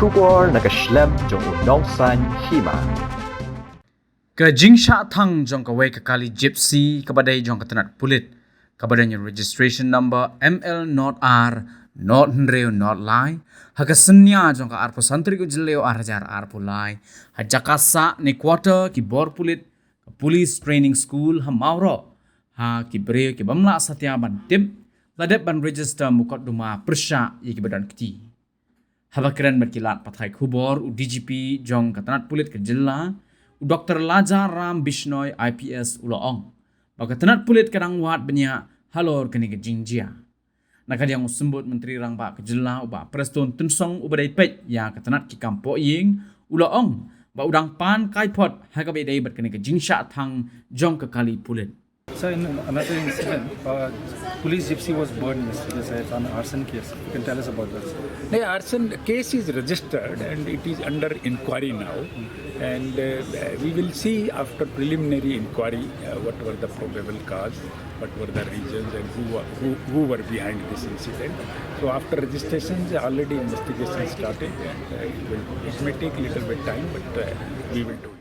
Shubor nakaslem jong unongsan hima. Ka jingsha thang jong ka wei ka kali gypsy kabadai jong ka tanat pulit kabadai yung registration number ML not R not nreo not lai hakasnya jong ka arpo santri ko jileo arajar arpo lai hajakasa ni quarter ki bor pulit ka police training school ha mauro ha ki breo ki bamla satya ban tim ladep ban register mukot duma persya ki badan kti habakran berkilat pathai khubor u DGP jong ka tanat pulit ke jilla Dr. Lajar Ram Bishnoi IPS Uloong. Baka tanat pulit kadang wat benya halor kini ke jingjia. Nakadiang sembut Menteri Rang Ba Kejela uba Preston Tunsong ubadai pet ya katanat ki kampo ying Uloong. Ba udang pan kai pot hagabe dai bat kini ke jingsha thang jong ke kali pulit. So in another incident, police gypsy was burned yesterday. So it's an arson case. You can tell us about this. The arson case is registered and it is under inquiry now. And we will see after preliminary inquiry what were the probable cause, what were the reasons, and who were behind this incident. So after registrations, already investigation started. And it may take a little bit time, but we will do it.